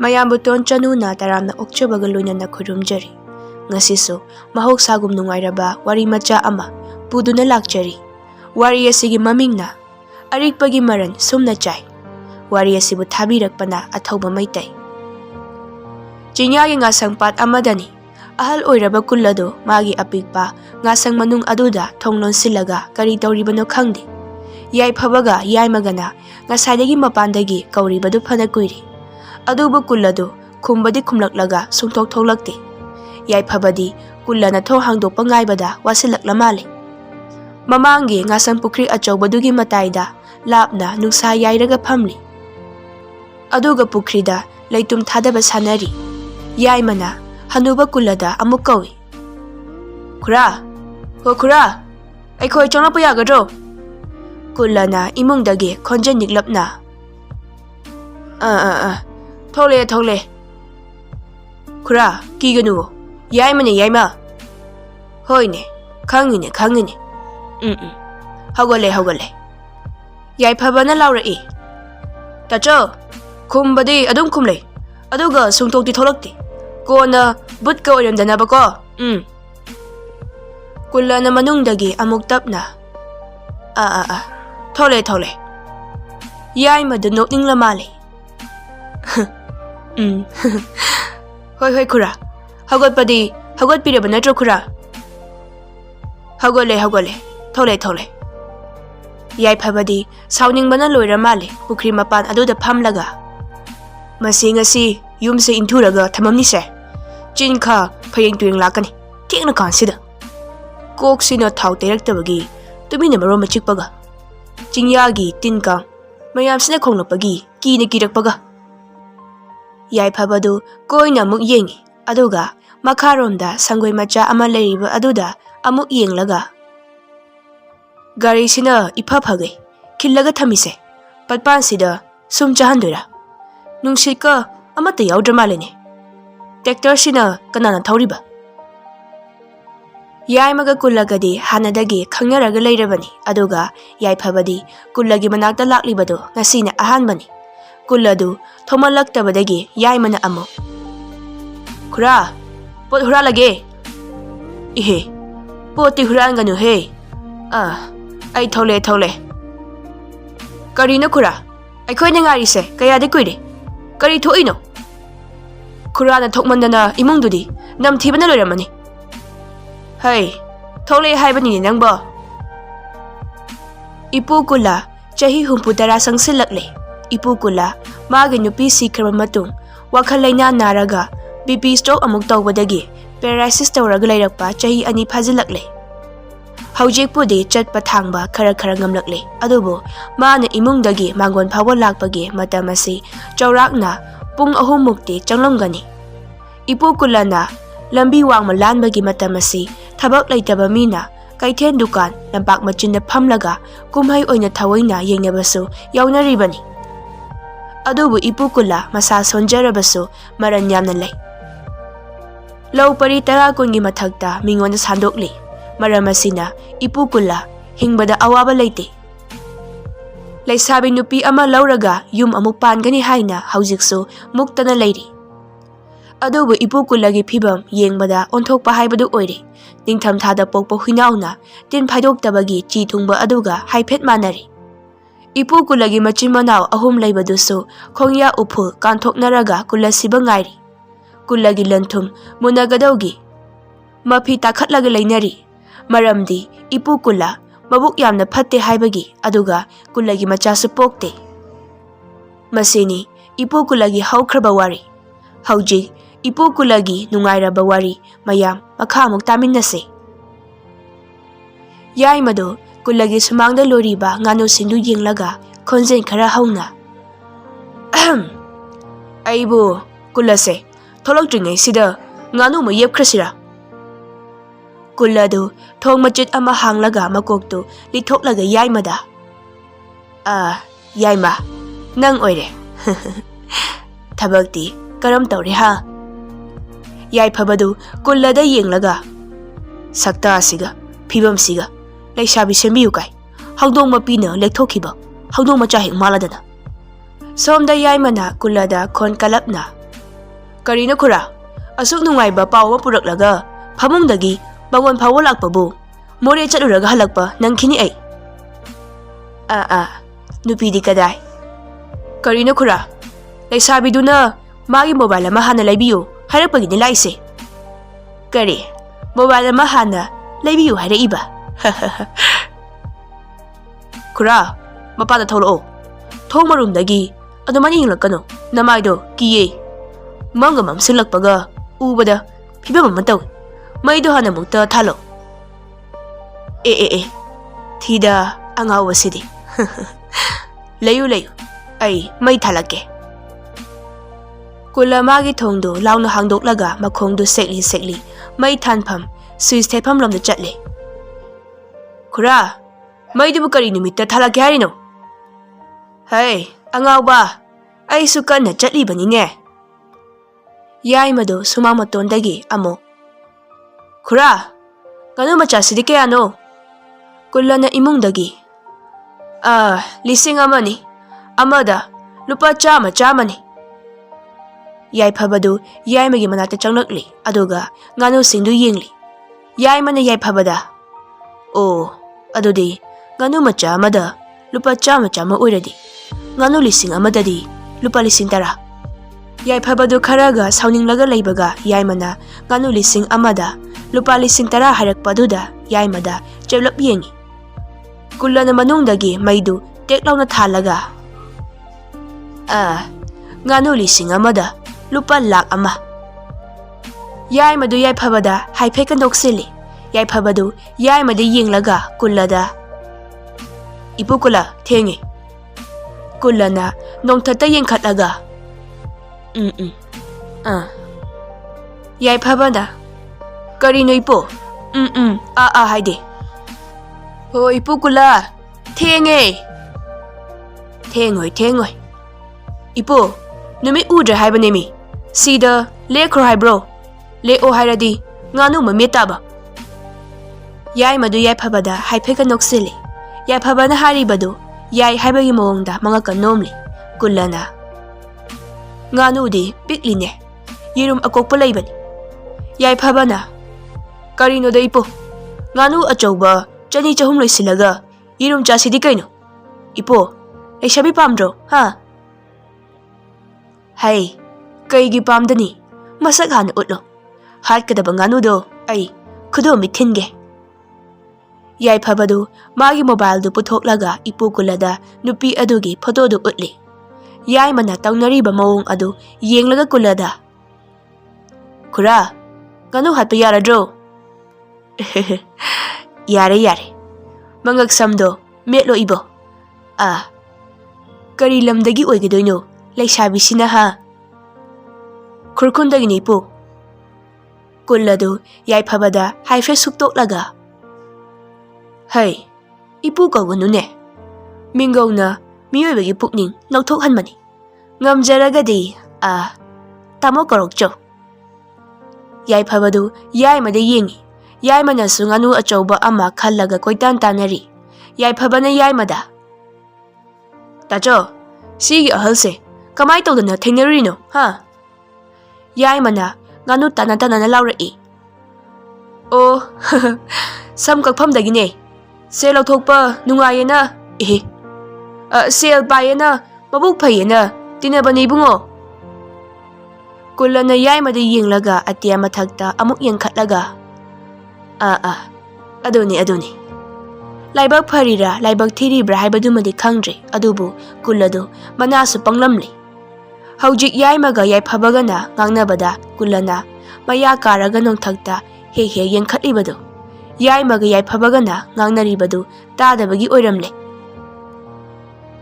mayambu ton chanuna taramna okchabaga loinana khurumjari. Ngasisu mahoksagum nungairaba wari macha ama puduna lakchari. Wari asigi mamingna arikpagi maran sumna chai. Wari asibu thabirakpana athauba maitai. Chinyagi ngasang pat amadani ahal oiraba kullado magi apikpa ngasang manung aduda thonglon silaga kari tauribano khangdi. Yai phabaga yai magana ngasaidagi mapandagi kauribadu phana kuiri. Adubu kullado khumbadi khumlaklaga sungthok tholakte. Yai phabadi kullana thong hangdokpa ngaibada wasilakla male. Mamangi ngasang pukri achaubadugi mataida lapna nungsa yairaga phamli. Aduga pukrida leitum thadaba sanari. Yai mana hanuba kullada amuk kawi. Khura, ho khura, aikhoi chonglakpa yagadro? Kullana imungdagi khonjen niklapna. Thole. Khura, kiganu. Yai mane yai ma. Hoine, khangine. Hagole. Yai phabana laura'i. Tacho, khumbadi adum khumle. Aduga sungthokti tholakti. Kona butka oiramdana bako. Kullana manungdagi amuk tapna. Thole. Yai madu nokningla male. Hoi khura. Hagotpiraba natro khura. Hagole. Thole. Yai phabadi sauningbana loira male pukri mapan aduda phamlaga. Masi ngasi yumse inthuraga thamamni se. Chinkha phayeng tuing lakani. Thengna kansida. Koksina thau teraktabagi tumina marom chikpaga. Chingyagi tinkang mayamsina khonglapagi kina kirakpaga. Yai phabadu koina muk yengi aduga makharomda sangoi macha ama leiriba aduda amuk yenglaga. Gari sina ipha phagai khillaga thamise patpan sida sum chahandoira. Nungsika amata yaudra malene. Tractor sina kanana thauriba. Yai maga kullagadi hanadagi khangnaraga leirabani aduga yai phabadi kullagi manakta laklibado ngasina ahanbani. Kulladu thomalaktabadagi yai mana amo. Khura, pot huralage. Ihe, poti huranganu he. Ai thole. Karina khura, aikhoi ngari se kaya de kuire. Kari thoino. Khura na thokmandana imungdudi namthibana loiramani. Hey, thole haibani nangba. Ipu kulla chahi humputara sangsilakle. Ipu kulla magi nupi sikraba matung wakhal laina naraga BP stroke amuk tawbadagi paralysis tawraga lairakpa chahi ani phajilakle. Haujikpudi chatpa thangba khara ngamlakle. Adubu maana imungdagi mangon phawa lakpagi matam asi chaurakna pung 3 mukti changlamgani. Ipu kullana lambi wangma lanbagi matam asi thabak laitaba mina kaithen dukan lampak machinda phamlaga kumhai oina thawaina yengnabasu yaunaribani. Adubu ipu kulla masa sonjarabasu maran yamna lay. Law pari 10 kungi mathakta mingona sandokli. Maramasina ipu kulla hingbada awaba laite. Laisabi nupi ama lauraga yum amuk pangani haina haujiksu muktana lairi. Adubu ipu kullagi phibam yengbada onthokpa haibadu oire. Ningtham thada pokpa huinauna tin phaidoktabagi chi thungba aduga haifet manari. Ipu kullagi machin manau 3 laibadusu khongya upul kanthoknaraga kulla siba ngairi. Kullagi lanthum munagadaugi mapi takhatlaga lainari. Maramdi ipu kulla mabuk yamna phatte haibagi aduga kullagi machasu pokte. Masini ipu kullagi haukraba wari. Hauji ipu kullagi nungairaba wari mayam makhamuk taminase. Yai madu kullagi sumangda loriba nganu sindu yenglaga khonjen khara hauna. Aibu kullase tholokdringai sida nganu ma yepkhrasira. Kulladu thong machit ama hanglaga makoktu lithoklaga yaimada. Yaima nang oire. Thabakti karam tawri ha. Yai phabadu kullada yenglaga. Sakta asiga phibam siga laisabi sembiu kai. Hawdong mapina lekthokiba. Hawdong macha hing maladana. Somda yaimana kullada khon kalapna Karina khura, asuk nungaiba paw ama puраklaga phamungdagi bangon phawa lakpabu more chaluraga halakpa nangkhini ai. Nupidi kadai. Karina khura, laisabiduna magi mobile ama hana laibiyu hairapagini laise. Kari, mobile ama hana laibiyu hairaiba. Khura, mapada tholoo. Thong marumdagi adumani hinglakano namaido kiye. Manga mamsilakpaga ubada phibam ama taw. Maido hana mukta thalo. Thida angawa sidi. Layu ai mai thalake. Kula magi thongdo launa hangdoklaga makhongdo sekli mai thanpham switch thepam lomda chatle. Khura, mai du kari numitta thalake harino. Hey, angawba, ai su kanna chatli bani ne. Yai mado sumang matondagi amo. Khura, kanu macha sidi kayano. Kula na imungdagi. Lising amani. Amada, lupa chama ni. Yai phabadu yai magi manata changlakli aduga nganu singdu yengli. Yai mana yai phabada. Adudi nganu macha amada lupa chama oiradi. Nganu lising amadadi lupa lising tara. Yai phabadu kharaga sauninglaga leibaga yai mana nganu lising amada lupa lising tara harakpaduda yai mada cheblap yengi. Kula na manungdagi maidu teklauna thalaga. Nganu lising amada lupa lak ama. Yai madu yai phabada haifai ka noksili. Yai phabadu yai madu yenglaga kulada. Ipu kula thengi. Kula na nongthata yengkhatlaga. Yai phabada. Karino ipo? Haide. Ipu kula. Thengi. Thengoi. Ipo, numi udra haibanemi. Sida lekro haibro. Leo hairadi nganu mametaba. Yai madu yai phabada haifeka noksili. Yai phabana haribadu yai haibagi mawongda mga kanomli. Kulana. Nganu di pikline. Yirum akokpa laibani. Yai phabana. Karino da ipo. Nganu achauba chani chahum loisilaga. Yirum chasidi kaino. Ipo, shabi pamdro, ha? Hay, kaigi pamdani. Masak hana utlo. Hat kadaba nganu do, ay, kudo mithinge. Yai phabadu magi mobile du puthoklaga ipu kulada nupi adugi photo du utli. Yai mana taunariba mawong adu yenglaga kulada. Khura, nganu hatpa yaradro. Yare. Mangak samdo metlo ibo. Kari lamdagi oigadoino laisabisina ha. Khurkhundagi nipu. Kulladu yai phabada haife suktoklaga. Hey, ipu kawganu ne. Mingawna miyoibagi pukning nauthokhanmani. Ngamjaragadi tamo karokcho. Yai phabadu yai mada yengi. Yai manasu nganu achauba ama khallaga koitan tanari. Yai phabana yai mada. Tacho, sigi ahalse kamai tawdana thengnarino ha. Yai mana nganu tana laurai. Sam kakphamdagi ne. Sel lauthokpa nungayena. Sel payena mabuk phayena tinabani bungo. Kulana yai mada yenglaga atia mathakta amuk yengkhatlaga. Aduni. Laibak pharira laibak thiribra haibadumadi khangdre adubu kuladu manasu panglamli. Haujik yai maga yai phabagana ngangnabada kulana maya karaga nongthakta he yengkhatlibadu. Yai maga yai phabagana ngangnaribadu tadabagi oiramle.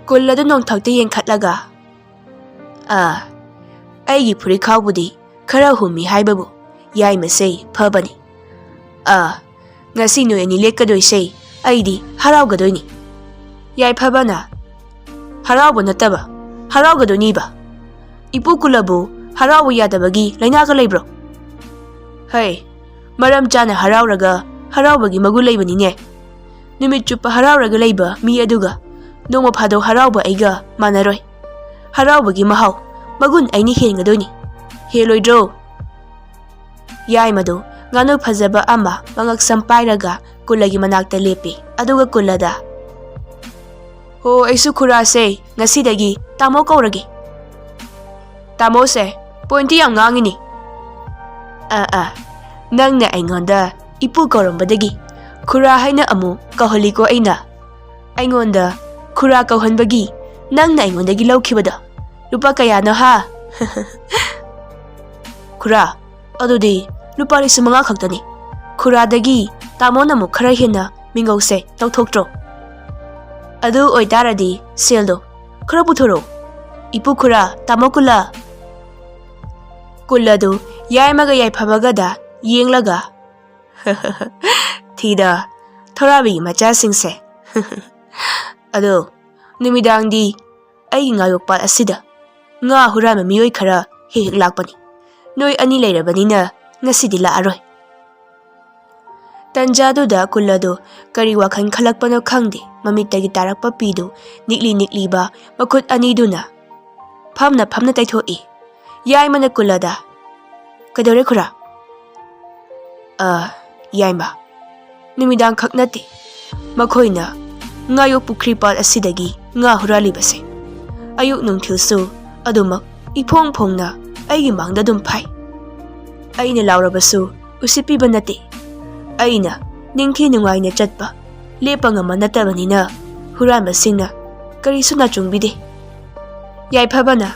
Kuladu nongthakta yengkhatlaga. Aigi phuri khawbudi khara humi haibabu yai masei phabani. Ngasi no ani lekadoi sei aidi haraugadoini. Yai phabana harauba nataba haraugadoni ba. Ipu kulabu harauba yadabagi lainaga leibro. Hey, maram chana harauraga haraubagi magu leibani ne. Numit chupa harauraga leiba mi aduga nongma phado harauba aiga manaroi. Haraubagi mahau magun aini hengadoini. Heloidro. Yai madu nganu phajaba ama mangak sampairaga kulagi manakta lepi aduga kulada. Ho aisu khura se ngasidagi tamo kauragi. Tamo se pointi yam ngangini. Nangna aingonda ipu kaurambadagi khura haina amu kaholiko aina. Aingonda khura kauhanbagi nangna aingondagi laukibada. Lupa kayano ha? Khura adudi lupa 5,000 khaktani. Khuradagi tamona mu khara hena mingause tauthoktro. Adu oitaradi seldo khara puthoro. Ipu khura tamo kula. Kuladu yaimaga yaiphabaga da yenglaga. Thida thorabi macha singse. Adu numidangdi ai ngayokpa asida nga hurama miyoi khara hek lakpani. Noi ani leirabanina ngasidi laaroy. Tanjaduda kulado kari wakhan khalakpano khangde mamittagi tarakpa pidu nikli ba makhut aniduna phamna taithoi. Yaimana kulada kadore khura. Yaima numidang khaknati makhoina ngayok pukhripat asidagi nga huralibase. Ayuk nungthilsu adumak iphong phongna aigi mangda dum phai. Aina laurabasu usipiba nati. Aina ningthi nungaina chatpa lepa ngama natabanina hurama singna karisu na chungbide. Yaiphabana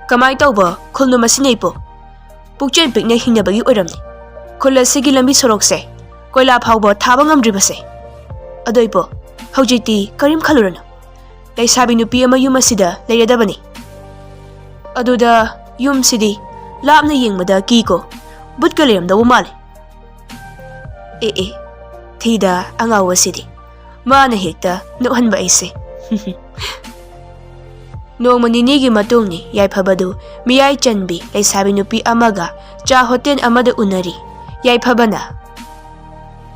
kamai tauba khulnu masinei po pukchen pikna hingnabagi oiramni. Khula sigi lambi sorokse koila phawba thaba ngamdribase. Adoipo haujiti karim khalurana. Laisabi nupi ama yum asida leiradabani. Aduda yum sidi lapna yengmada kiko butka leramdabu male. Thida angawa sidi mana hekta nuhanba aise. Nongma ninigi matungni yaiphabadu miyai chanbi laisabi nupi amaga cha hotel amada unari. Yaiphabana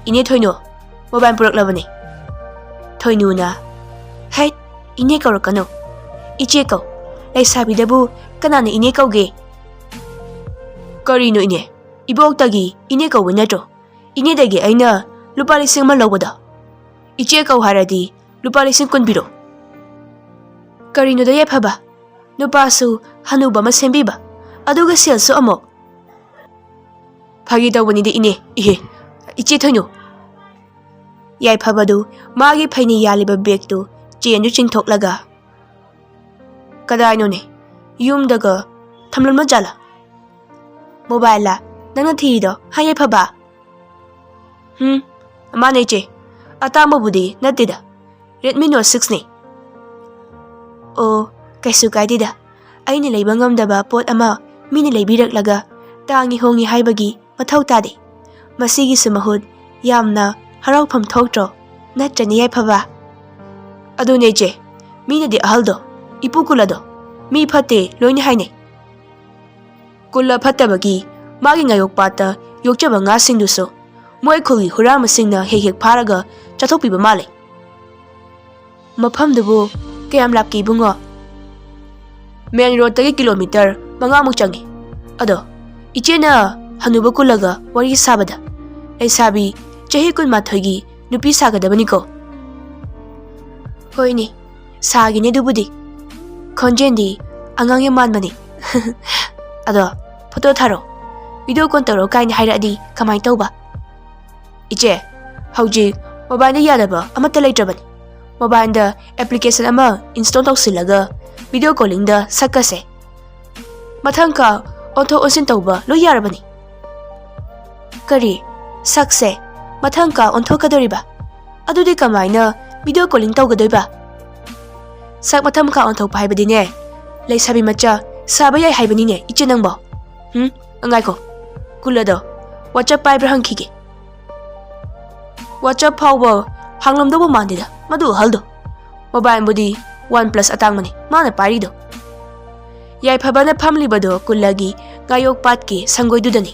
ine thoino mobile puraklabani. Thoinuna hai ine kaurakano. Iche kau laisabidabu kanana ine kauge. Karino ine iboktagi ine kauba natro. Ine dagi aina lupa 1,000 lawbada. Iche kau haradi lupa 1,000 biro. Karino da yaphaba nupasu hanuba masembiba aduga selsu amo. Phagi tawbani de ine iche thoino. Yaiphabadu magi phaini yaliba bag tu chenu chingthoklaga kadaino ne yumdaga thamlalma jala. Mobile la nangna thido hayaphaba. Amane che atama budi natida Redmi Note 6 ni. O kaisu kaidida aina leiba ngamdaba pot ama mini leibiraklaga tangi hongi haibagi mathau tade. Masigi sumahud yamna haraupam thoktro natrani yaphaba. Adune che mina de ahaldo ipukulado mi phate loini haine. Kulla phatabagi magi ngayok pata yokchaba nga singduso moi khuli hurama singna hek pharaga chathokpiba male. Maphamdubu kayam lapki bungo. Main road tagi kilometer 5 muk changi. Ado ichena hanuba kulaga wari sabada. Laisabi chahi kun mathoigi nupi sagadabani ko. Hoini sagine dubudi khonjendi angange manmani. Ado photo tharo video call taro kain hairadi kamai tauba. Iche hauji mobile yadaba amata leitrabani. Mobile da application ama install tausilaga video calling da sakase. Mathangka onto osin tauba lo yarabani. Kari sakse mathangka onto kadoriba. Adudi kamaina video calling taugadoiba. Sak mathamka onto paibadine leisabi macha saba yai haibanine iche nangbo. Angai ko kulado WhatsApp paibra hangkige. WhatsApp phawba hanglomdabu mandida madu haldo. Mobile budi OnePlus atangmani mana parido. Yaiphabana phamlibado kullagi gayok patki sangoidudani.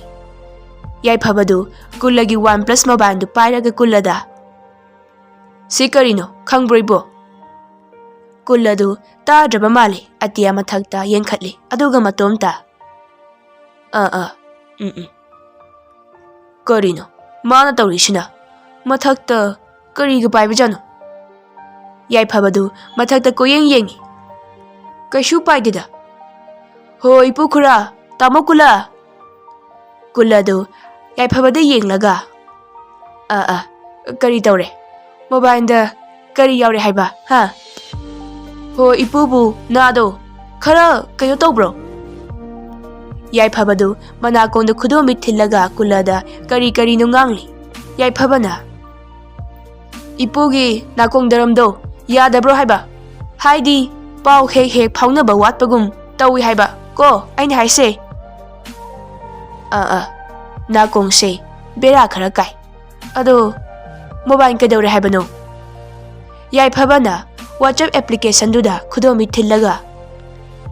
Yaiphabadu kullagi OnePlus mobile du pairaga kullada. Sikarino khangbribo. Kulladu tadraba mali atiya mathakta yenkhatli aduga matomta Karino, mana taurisina. Mathakta kariga paibajano. Yaifabadu mathakta koyeng yengi. Kashu paidida. Ho ipu kura, tamo kula. Kuladu yaifabada yenglaga. Kari taure. Mobainda kari yaure haiba, ha? Ho ipubu nado. Khara kayo tobro. Yaifabadu manakongda khudomi thillaga kulada kari nungangli. Yaifabana. Ipugi nakongdaramdo yadabro haiba. Haidi pau hek phaunaba watpagum tawi haiba ko aina haise. Nakongse bera khara kai. Ado mobile kadawre haibano. Yaifabana WhatsApp application duda khudomi thillaga.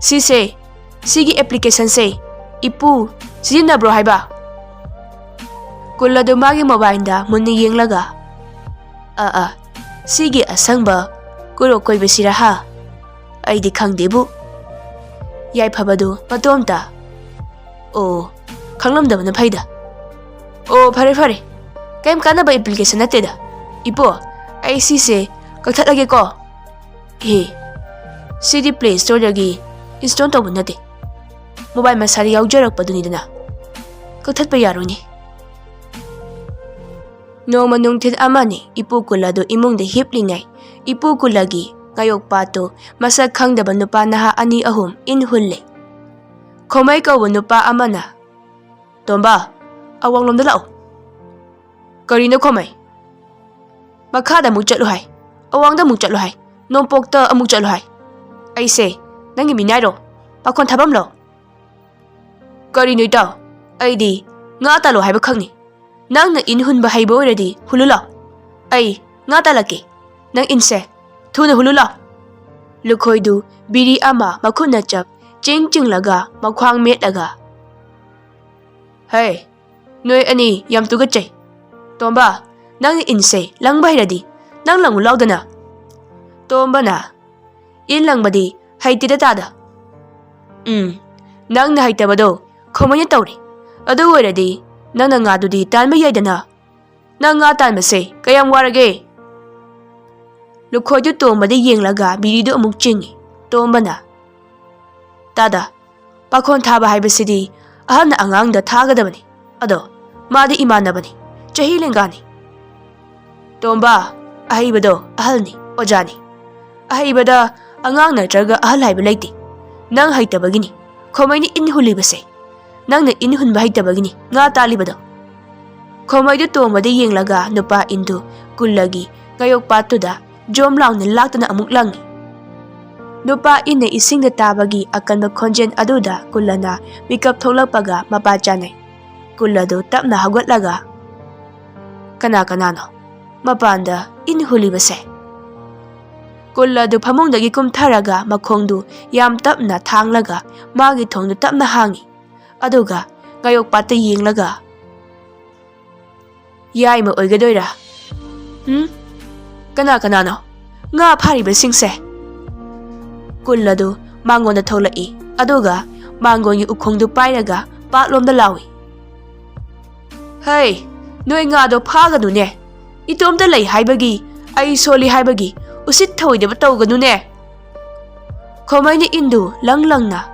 Sigi application se ipu sijinabro haiba. Kuladu magi mobile da munni yenglaga. Sigi asangba kuro koi besira ha. Aidi khangdebu. Yaifabadu matomta. Oh, khanglamdabana phaida. Oh, fare. Kaim kanaba application nateda. Ipo, ai sise kakthadage ko. CD Play Store dagi install tawba nate. Mobile masari yaujarakpaduni dana. Kakthadpa yaroni. Noma nungthid amani ipu kulado imungda hiplingai. Ipu kulagi ngayok pato masak khangdaba nupa naha ani ahum inhulle. Khomai kawa nupa amana. Tomba, awanglomda lao. Karino khomai. Makhada muk chatlu hai. Awangda muk chatlu hai. Nompokta amuk chatlu hai. Aise, nangi minairo. Pakon thabam lo. Karino itaw. Aidi nga talo haiba khangni. Nang na inhun ba haiba oiradi hulula. Ai nga talake. Nang inse thuna hulula. Lukhoidu biri ama makhuna chap ching laga makhwang met laga. Hey, noi ani yam tugachay. Tomba, nang inse lang bahiradi. Nang lang ulaudana. Tomba na. In lang badi haitida tada. Nang na haitabado khomanya tawri. Adu oiradi nang nga dudi tanma yaidana. Nang nga tanma se kayam warage. Lukhoidu tomba di yenglaga biridu amuk chingi. Tomba na. Tada, pakon thaba haibasidi ahan na angang da thagadabani. Ado, madi imanabani. Chahi lengani. Tomba, ahibado ahalni, ojani. Ahibada angang na traga ahal haiba laiti. Nang haitabagini. Khomai ni inhulibase. Nang na inhun ba haitabagini. Nga talibado. Khomai du tomba di yenglaga nupa indu kulagi ngayok patuda jom lao na lakta na amuk langi. Nupa ina ising na tabagi akan makonjen aduda kulana mikap tholakpaga mapachanay. Kulado tap na hagwatlaga. Kana-kanano, mapanda inhulibase. Kulado pamungdagi kumtharaga makhongdu yam tap na thanglaga magi thongdu tap na hangi. Aduga ngayok pata yenglaga. Yai mo oigadoira. Kana-kanano, nga phariba singse. Kulado mangon na tholai. Aduga mangon yu ukhongdu pairaga patlomda lawi. Hey, noi nga do phaganu ne. Itomda lay haibagi, ai soli haibagi, usit thoideba tawganu ne. Khomai ni indu lang na.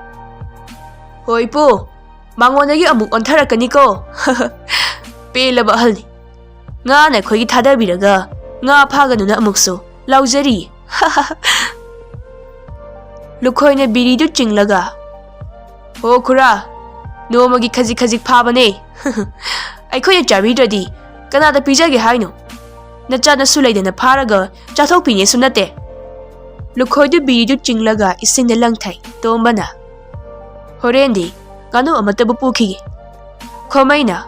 Hoi po, mangonagi amuk ontharakani ko. Pelaba halni. Nga na khoigi thadabiraga, nga phaganu na amukso laujari. Lukhoi na biridu chinglaga. Ho khura, nomagi khajik phabane. Aikhoya chabidradi kanada pijage haino. Nachana sulaidana pharaga chathok pine sunate. Lukhoidu biridu chinglaga isingda langthai tombana. Horendi nganu amatabu pukhige. Khomaina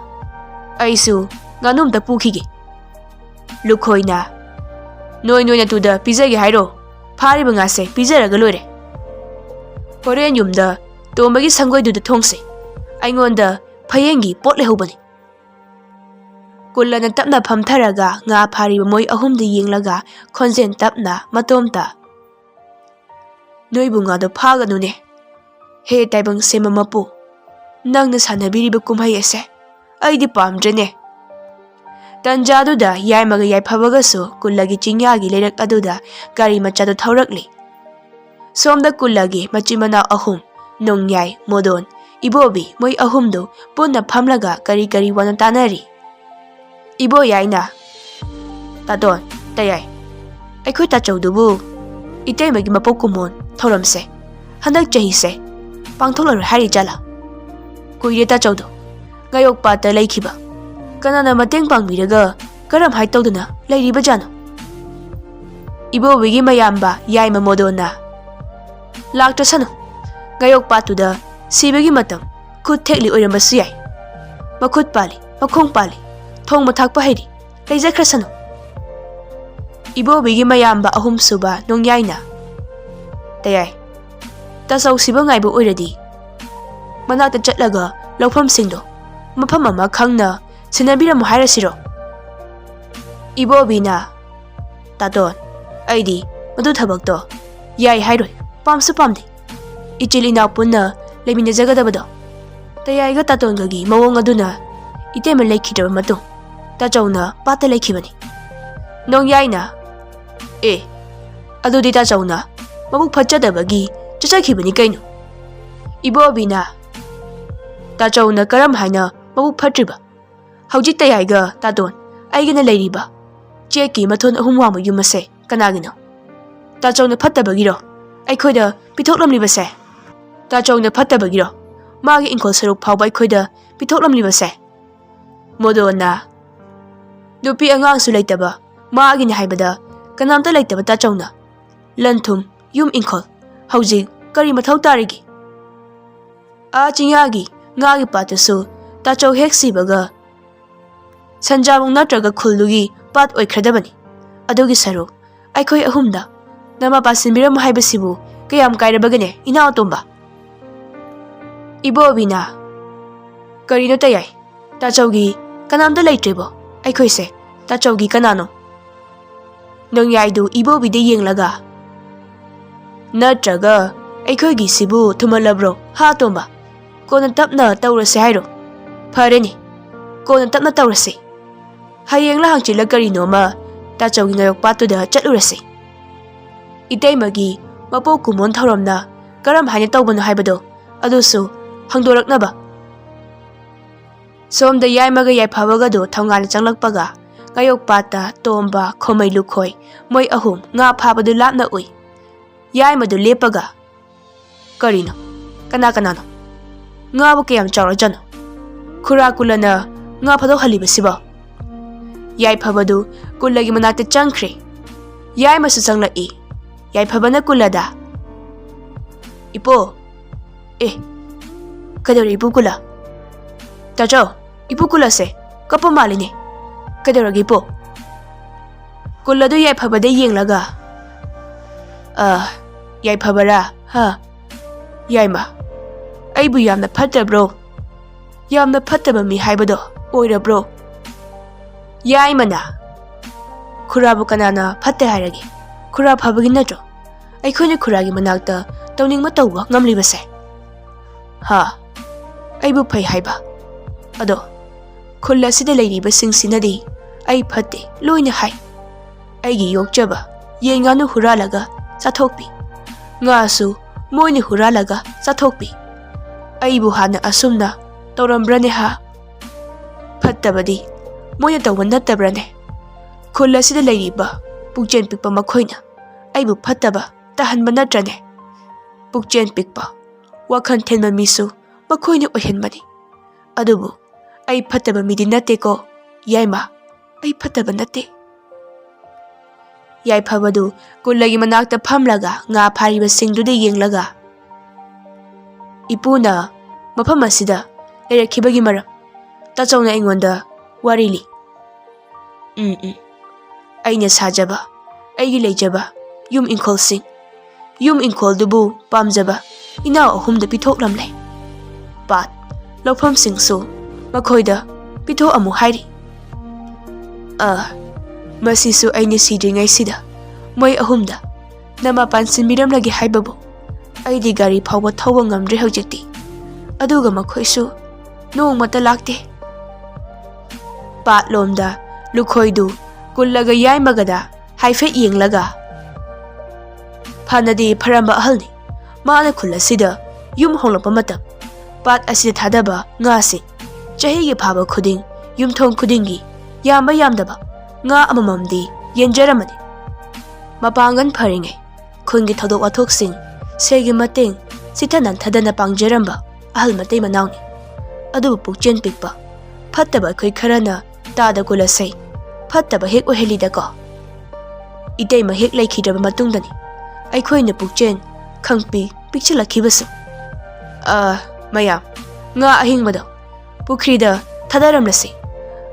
aisu nganum ta pukhige. Lukhoina noi na tuda pijage hairo. Phariba ngase pijaraga loire. Horen yumda tombagi sangoiduda thongse. Aingonda phayengi pot lehobani. Kulana tapna phamtharaga nga phariba moi ahumda yenglaga khonjen tapna matomta. Noi bunga do phaganu ne. He taibang sema mapu. ꯅꯪꯅ ꯁꯥꯟꯅꯕꯤꯔꯤꯕ ꯀꯨꯝꯍꯩ ꯑꯁꯦ ꯑꯩꯗꯤ ꯄꯥꯝꯗ꯭ꯔꯦꯅꯦ꯫ ꯇꯟꯖꯥꯗꯨꯗ ꯌꯥꯏꯃꯒ ꯌꯥꯏꯐꯕꯒꯁꯨ ꯀꯨꯜꯂꯒꯤ ꯆꯤꯡꯌꯥꯒꯤ ꯂꯩꯔꯛ ꯑꯗꯨꯗ ꯒꯥꯔꯤ ꯃꯆꯥꯗꯨ ꯊꯧꯔꯛꯂꯤ꯫ ꯁꯣꯝꯗ ꯀꯨꯜꯂꯒꯤ ꯃꯆꯤꯟ ꯃꯅꯥꯎ ꯑꯍꯨꯝ ꯅꯣꯡꯌꯥꯏ, ꯃꯣꯗꯣꯟ, ꯏꯕꯣꯕꯤ ꯃꯣꯏ ꯑꯍꯨꯝꯗꯨ ꯄꯨꯟꯅ ꯐꯝꯂꯒ ꯀꯔꯤ ꯋꯥꯅ ꯇꯥꯟꯅꯔꯤ꯫ ꯏꯕꯣꯌꯥꯏꯅ, ꯇꯥꯇꯣꯟ, ꯇꯌꯥꯏ, ꯑꯩꯈꯣꯏ ꯇꯥꯆꯧꯗꯨꯕꯨ ꯏꯇꯩꯃꯒꯤ ꯃꯄꯣꯛ ꯀꯨꯝꯑꯣꯟ ꯊꯧꯔꯝꯁꯦ ꯍꯟꯗꯛ ꯆꯍꯤꯁꯦ ꯄꯥꯡꯊꯣꯛꯂꯔꯣꯏ ꯍꯥꯏꯔꯤ ꯖꯥꯠꯂꯥ? ꯀꯨꯏꯔꯦ ꯇꯥꯆꯧꯗꯣ ꯉꯥꯌꯣꯛꯄꯥꯠꯇ ꯂꯩꯈꯤꯕ, ꯀꯅꯥꯅ ꯃꯇꯦꯡ ꯄꯥꯡꯕꯤꯔꯒ ꯀꯔꯝ ꯍꯥꯏ ꯇꯧꯗꯨꯅ ꯂꯩꯔꯤꯕꯖꯥꯠꯅꯣ? ꯏꯕꯣꯕꯤꯒꯤ ꯃꯌꯥꯝꯕ ꯌꯥꯏꯃ ꯃꯣꯗꯣꯟꯅ, ꯂꯥꯛꯇ꯭ꯔꯁꯅꯨ, ꯉꯥꯌꯣꯛꯄꯥꯠꯇꯨꯗ ꯁꯤꯕꯒꯤ ꯃꯇꯝ ꯈꯨꯠ ꯊꯦꯛꯂꯤ ꯑꯣꯏꯔꯝꯕꯁꯨ ꯌꯥꯏ, ꯃꯈꯨꯠ ꯄꯥꯜꯂꯤ, ꯃꯈꯣꯡ ꯄꯥꯜꯂꯤ, ꯊꯣꯡꯕ ꯊꯥꯛꯄ ꯍꯩꯔꯤ, ꯂꯩꯖꯈ꯭ꯔꯁꯅꯨ꯫ ꯏꯕꯣꯕꯤꯒꯤ ꯃꯌꯥꯝꯕ ꯑꯍꯨꯝꯁꯨꯕ ꯅꯣꯡꯌꯥꯏꯅ, ꯇꯌꯥꯏ, ꯇꯥꯆꯧ ꯁꯤꯕ ꯉꯥꯏꯕ ꯑꯣꯏꯔꯗꯤ ꯃꯅꯥꯛꯇ ꯆꯠꯂꯒ ꯂꯧꯐꯝꯁꯤꯡꯗꯣ ꯃꯐꯝ ꯑꯃ ꯈꯪꯅ ꯁꯤꯟꯅꯕꯤꯔꯝꯃꯨ ꯍꯥꯏꯔꯁꯤꯔꯣ? ꯏꯕꯣꯕꯤꯅ, ꯇꯥꯇꯣꯟ, ꯑꯩꯗꯤ ꯃꯗꯨ ꯊꯕꯛꯇꯣ ꯌꯥꯏ ꯍꯥꯏꯔꯣꯏ, ꯄꯥꯝꯁꯨ ꯄꯥꯝꯗꯦ꯫ ꯏꯆꯤꯜ ꯏꯅꯥꯎ ꯄꯨꯟꯅ ꯂꯩꯃꯤꯟꯅꯖꯒꯗꯕꯗꯣ꯫ ꯇꯌꯥꯏꯒ ꯇꯥꯇꯣꯟꯒꯒꯤ ꯃꯑꯣꯡ ꯑꯗꯨꯅ ꯏꯇꯩꯃ ꯂꯩꯈꯤꯗ꯭ꯔꯕ ꯃꯇꯨꯡ ꯇꯥꯆꯧꯅ ꯄꯥꯠꯇ ꯂꯩꯈꯤꯕꯅꯤ꯫ ꯅꯣꯡꯌꯥꯏꯅ, ꯑꯗꯨꯗꯤ ꯇꯥꯆꯧꯅ ꯃꯕꯨꯛ ꯐꯠꯆꯗꯕꯒꯤ ꯆꯠꯆꯈꯤꯕꯅꯤ ꯀꯩꯅꯣ? ꯏꯕꯣꯕꯤꯅ, ꯇꯥꯆꯧꯅ ꯀꯔꯝ ꯍꯥꯏꯅ ꯃꯕꯨꯛ ꯐꯠꯇ꯭ꯔꯤꯕ? ꯍꯧꯖꯤꯛ ꯇꯌꯥꯏꯒ ꯇꯥꯇꯣꯟ ꯑꯩꯒꯅ ꯂꯩꯔꯤꯕ ꯆꯦꯛꯀꯤ ꯃꯊꯣꯟ 3 ꯋꯥꯡꯕ ꯌꯨꯝ ꯑꯁꯦ ꯀꯅꯥꯒꯤꯅꯣ? ꯇꯥꯆꯧꯅ ꯐꯠꯇꯕꯒꯤꯔꯣ ꯑꯩꯈꯣꯏꯗ ꯄꯤꯊꯣꯛꯂꯝꯂꯤꯕꯁꯦ? ꯇꯥꯆꯧꯅ ꯐꯠꯇꯕꯒꯤꯔꯣ ꯃꯥꯒꯤ ꯏꯪꯈꯣꯜ ꯁꯔꯨꯛ ꯐꯥꯎꯕ ꯑꯩꯈꯣꯏꯗ ꯄꯤꯊꯣꯛꯂꯝꯂꯤꯕꯁꯦ? ꯃꯣꯗꯣꯟꯅ, ꯅꯨꯄꯤ ꯑꯉꯥꯡꯁꯨ ꯂꯩꯇꯕ ꯃꯥꯒꯤꯅꯤ ꯍꯥꯏꯕꯗ ꯀꯅꯥꯝꯇ ꯂꯩꯇꯕ ꯇꯥꯆꯧꯅ ꯂꯟ ꯊꯨꯝ ꯌꯨꯝ ꯏꯪꯈꯣꯜ ꯍꯧꯖꯤꯛ ꯀꯔꯤ ꯃꯊꯧ ꯇꯥꯔꯤꯒꯦ? ꯆꯤꯡꯌꯥꯒꯤ ꯉꯥꯒꯤ ꯄꯥꯠꯇꯨꯁꯨ ꯇꯥꯆꯧ ꯍꯦꯛ ꯁꯤꯕꯒ ꯁꯟꯖꯥꯕꯨꯡ ꯅꯠꯇ꯭ꯔꯒ ꯈꯨꯜꯗꯨꯒꯤ ꯄꯥꯠ ꯑꯣꯏꯈ꯭ꯔꯗꯕꯅꯤ꯫ ꯑꯗꯨꯒꯤ ꯁꯔꯨꯛ ꯑꯩꯈꯣꯏ ꯑꯍꯨꯝꯗ ꯅꯃꯥ ꯄꯥꯟꯁꯤꯟꯕꯤꯔꯝꯃꯨ ꯍꯥꯏꯕꯁꯤꯕꯨ ꯀꯌꯥꯝ ꯀꯥꯏꯔꯕꯒꯦꯅꯦ ꯏꯅꯥꯎ ꯑꯇꯣꯝꯕ? ꯏꯕꯣꯕꯤꯅ, ꯀꯔꯤꯅꯣ ꯇꯌꯥꯏ, ꯇꯥꯆꯧꯒꯤ ꯀꯅꯥꯝꯇ ꯂꯩꯇ꯭ꯔꯤꯕꯣ? ꯑꯩꯈꯣꯏꯁꯦ ꯇꯥꯆꯧꯒꯤ ꯀꯅꯥꯅꯣ? ꯅꯣꯡꯌꯥꯏꯗꯨ ꯏꯕꯣꯕꯤꯗ ꯌꯦꯡꯂꯒ, ꯅꯠꯇ꯭ꯔꯒ ꯑꯩꯈꯣꯏꯒꯤꯁꯤꯕꯨ ꯊꯨꯃꯜꯂꯕ꯭ꯔꯣ ꯍꯥ ꯑꯇꯣꯝꯕ? ꯀꯣꯟꯅ ꯇꯞꯅ ꯇꯧꯔꯁꯦ ꯍꯥꯏꯔꯣ? ꯐꯔꯦꯅꯦ, ꯀꯣꯟꯅ ꯇꯞꯅ ꯇꯧꯔꯁꯤ꯫ ꯍꯌꯦꯡꯂ ꯍꯪꯆꯤꯠꯂ ꯀꯔꯤꯅꯣꯃ ꯇꯥꯆꯧꯒꯤ ꯉꯥꯌꯣꯛꯄꯥꯠꯇꯨꯗ ꯆꯠꯂꯨꯔꯁꯤ꯫ ꯏꯇꯩꯃꯒꯤ ꯃꯄꯣꯛ ꯀꯨꯝꯑꯣꯟ ꯊꯧꯔꯝꯅ ꯀꯔꯝ ꯍꯥꯏꯅ ꯇꯧꯕꯅꯣ ꯍꯥꯏꯕꯗꯣ ꯑꯗꯨꯁꯨ ꯍꯪꯗꯣꯔꯛꯅꯕ꯫ ꯁꯣꯝꯗ ꯌꯥꯏꯃꯒ ꯌꯥꯏꯐꯕꯒꯗꯣ ꯊꯣꯡꯒꯥꯟꯗ ꯆꯪꯂꯛꯄꯒ ꯉꯥꯌꯣꯛꯄꯥꯠꯇ ꯇꯣꯝꯕ, ꯈꯣꯃꯩ ꯂꯨꯈꯣꯏ ꯃꯣꯏ ꯑꯍꯨꯝ ꯉꯥ ꯐꯥꯕꯗꯨ ꯂꯥꯞꯅ ꯎꯏ꯫ ꯌꯥꯏꯃꯗꯨ ꯂꯦꯞꯄꯒ, ꯀꯔꯤꯅꯣ? ꯀꯅꯥꯅꯣ? ꯉꯥꯕꯨ ꯀꯌꯥꯝ ꯆꯥꯎꯔꯖꯥꯠꯅꯣ? ꯈꯨꯔꯥ ꯀꯨꯜꯂꯅ ꯉꯥ ꯐꯥꯗꯣꯛꯍꯜꯂꯤꯕꯁꯤꯕꯣ? ꯌꯥꯏꯐꯕꯗꯨ ꯀꯨꯜꯂꯒꯤ ꯃꯅꯥꯛꯇ ꯆꯪꯈ꯭ꯔꯦ꯫ ꯌꯥꯏꯃꯁꯨ ꯆꯪꯂꯛꯏ꯫ ꯌꯥꯏꯐꯕꯅ ꯀꯨꯜꯂꯗ, ꯏꯄꯣ, ꯀꯩꯗꯧꯔꯤ ꯏꯄꯨ ꯀꯨꯜꯂ? ꯇꯥꯆꯧ, ꯏꯄꯨ ꯀꯨꯜꯂꯁꯦ ꯀꯞꯄ ꯃꯥꯜꯂꯤꯅꯦ, ꯀꯩꯗꯧꯔꯒꯦ ꯏꯄꯣ? ꯀꯨꯜꯂꯗꯨ ꯌꯥꯏꯐꯕꯗ ꯌꯦꯡꯂꯒ, ꯌꯥꯏꯐꯕꯔꯥ? ꯌꯥꯏꯃ, ꯑꯩꯕꯨ ꯌꯥꯝꯅ ꯐꯠꯇꯕ꯭ꯔꯣ? ꯌꯥꯝꯅ ꯐꯠꯇꯕ ꯃꯤ ꯍꯥꯏꯕꯗꯣ ꯑꯣꯏꯔꯕ꯭ꯔꯣ? ꯌꯥꯏꯃꯅ, ꯈꯨꯔꯥꯕꯨ ꯀꯅꯥꯅ ꯐꯠꯇꯦ ꯍꯥꯏꯔꯒꯦ? ꯈꯨꯔꯥ ꯐꯕꯒꯤ ꯅꯠꯇ꯭ꯔꯣ ꯑꯩꯈꯣꯏꯅ ꯈꯨꯔꯥꯒꯤ ꯃꯅꯥꯛꯇ ꯇꯧꯅꯤꯡꯕ ꯇꯧꯕ ꯉꯝꯂꯤꯕꯁꯦ? ꯑꯩꯕꯨ ꯐꯩ ꯍꯥꯏꯕ? ꯑꯗꯣ ꯈꯨꯜ ꯑꯁꯤꯗ ꯂꯩꯔꯤꯕꯁꯤꯡꯁꯤꯅꯗꯤ ꯑꯩ ꯐꯠꯇꯦ ꯂꯣꯏꯅ ꯍꯥꯏ꯫ ꯑꯩꯒꯤ ꯌꯣꯛꯆꯕ ꯌꯦꯟ ꯉꯥꯅꯨ ꯍꯨꯔꯥꯜꯂꯒ ꯆꯥꯊꯣꯛꯄꯤ, ꯉꯥꯁꯨ ꯃꯣꯏꯅ ꯍꯨꯔꯥꯜꯂꯒ ꯆꯥꯊꯣꯛꯄꯤ꯫ ꯑꯩꯕꯨ ꯍꯥꯟꯅ ꯑꯁꯨꯝꯅ ꯇꯧꯔꯝꯕ꯭ꯔꯅꯦ ꯐꯠꯇꯕꯗꯤ ꯃꯣꯏꯅ ꯇꯧꯕ ꯅꯠꯇꯕ꯭ꯔꯅꯦ? ꯈꯨꯜ ꯑꯁꯤꯗ ꯂꯩꯔꯤꯕ ꯄꯨꯛꯆꯦꯜ ꯄꯤꯛꯄ ꯃꯈꯣꯏꯅ ꯑꯩꯕꯨ ꯐꯠꯇꯕ ꯇꯥꯍꯟꯕ ꯅꯠꯇ꯭ꯔꯅꯦ? ꯄꯨꯛꯆꯦꯜ ꯄꯤꯛꯄ, ꯋꯥꯈꯜ ꯊꯦꯟꯕ ꯃꯤꯁꯨ ꯃꯈꯣꯏꯅ ꯑꯣꯏꯍꯟꯕꯅꯤ꯫ ꯑꯗꯨꯕꯨ ꯑꯩ ꯐꯠꯇꯕ ꯃꯤꯗꯤ ꯅꯠꯇꯦꯀꯣ ꯌꯥꯏꯃ, ꯑꯩ ꯐꯠꯇꯕ ꯅꯠꯇꯦ꯫ ꯌꯥꯏꯐꯕꯗꯨ ꯀꯨꯜꯂꯒꯤ ꯃꯅꯥꯛꯇ ꯐꯝꯂꯒ ꯉꯥ ꯐꯥꯔꯤꯕꯁꯤꯡꯗꯨꯗ ꯌꯦꯡꯂꯒ, ꯏꯄꯨꯅ ꯃꯐꯝ ꯑꯁꯤꯗ ꯂꯩꯔꯛꯈꯤꯕꯒꯤ ꯃꯔꯝ ꯇꯥꯆꯧꯅ ꯑꯩꯉꯣꯟꯗ ꯋꯥꯔꯤ ꯂꯤ꯫ ꯑꯩꯅ ꯁꯥꯖꯕ, ꯑꯩꯒꯤ ꯂꯩꯖꯕ ꯌꯨꯝ ꯏꯪꯈꯣꯜꯁꯤꯡ, ꯌꯨꯝ ꯏꯪꯈꯣꯜꯗꯨꯕꯨ ꯄꯥꯝꯖꯕ ꯏꯅꯥꯎ ꯑꯍꯨꯝꯗ ꯄꯤꯊꯣꯛꯂꯝꯂꯦ꯫ ꯄꯥꯠ, ꯂꯧꯐꯝꯁꯤꯡꯁꯨ ꯃꯈꯣꯏꯗ ꯄꯤꯊꯣꯛꯑꯝꯃꯨ ꯍꯥꯏꯔꯤ꯫ ꯃꯁꯤꯁꯨ ꯑꯩꯅ ꯁꯤꯗ꯭ꯔꯤꯉꯩꯁꯤꯗ ꯃꯣꯏ ꯑꯍꯨꯝꯗ ꯅꯃꯥ ꯄꯥꯟꯁꯤꯟꯕꯤꯔꯝꯂꯒꯦ ꯍꯥꯏꯕꯕꯨ ꯑꯩꯗꯤ ꯒꯥꯔꯤ ꯐꯥꯎꯕ ꯊꯧꯕ ꯉꯝꯗ꯭ꯔꯦ ꯍꯧꯖꯤꯛꯇꯤ꯫ ꯑꯗꯨꯒ ꯃꯈꯣꯏꯁꯨ ꯅꯣꯡꯃꯇ ꯂꯥꯛꯇꯦ꯫ ꯄꯥꯠꯂꯣꯝꯗ ꯂꯨꯈꯣꯏꯗꯨ ꯀꯨꯜꯂꯒ ꯌꯥꯏꯃꯒꯗ ꯍꯥꯏꯐꯦꯠ ꯌꯦꯡꯂꯒ, ꯐꯅꯗꯤ ꯐꯔꯝꯕ ꯑꯍꯜꯅꯤ꯫ ꯃꯥꯅ ꯈꯨꯜ ꯑꯁꯤꯗ ꯌꯨꯝ ꯍꯣꯡꯂꯛꯄ ꯃꯇꯝ ꯄꯥꯠ ꯑꯁꯤꯗ ꯊꯥꯗꯕ ꯉꯥꯁꯤꯡ ꯆꯍꯤꯒꯤ ꯐꯥꯕ ꯈꯨꯗꯤꯡ ꯌꯨꯝꯊꯣꯡ ꯈꯨꯗꯤꯡꯒꯤ ꯌꯥꯝꯕ ꯌꯥꯝꯗꯕ ꯉꯥ ꯑꯃꯃꯝꯗꯤ ꯌꯦꯟꯖꯔꯝꯃꯅꯤ꯫ ꯃꯄꯥꯡꯒꯜ ꯐꯔꯤꯉꯩ ꯈꯨꯟꯒꯤ ꯊꯧꯗꯣꯛ ꯋꯥꯊꯣꯛꯁꯤꯡ ꯁꯦꯜꯒꯤ ꯃꯇꯦꯡ ꯆꯤꯊ ꯅꯥꯟꯊꯗꯅ ꯄꯥꯡꯖꯔꯝꯕ ꯑꯍꯜ ꯃꯇꯩ ꯃꯅꯥꯎꯅꯤ꯫ ꯑꯗꯨꯕꯨ ꯄꯨꯛꯆꯦꯜ ꯄꯤꯛꯄ ꯐꯠꯇꯕ ꯑꯩꯈꯣꯏ ꯈꯔꯅ ꯇꯥꯗ ꯀꯨꯜꯂꯁꯦ ꯐꯠꯇꯕ ꯍꯦꯛ ꯑꯣꯏꯍꯜꯂꯤꯗꯀꯣ꯫ ꯏꯇꯩꯃ ꯍꯦꯛ ꯂꯩꯈꯤꯗ꯭ꯔꯕ ꯃꯇꯨꯡꯗꯅꯤ ꯑꯩꯈꯣꯏꯅ ꯄꯨꯛꯆꯦꯜ ꯈꯪꯄꯤ ꯄꯤꯛꯁꯤꯜꯂꯛꯈꯤꯕꯁꯨ꯫ ꯃꯌꯥꯝ, ꯉꯥ ꯑꯍꯤꯡꯕꯗꯣ ꯄꯨꯈ꯭ꯔꯤꯗ ꯊꯥꯗꯔꯝꯂꯁꯤ,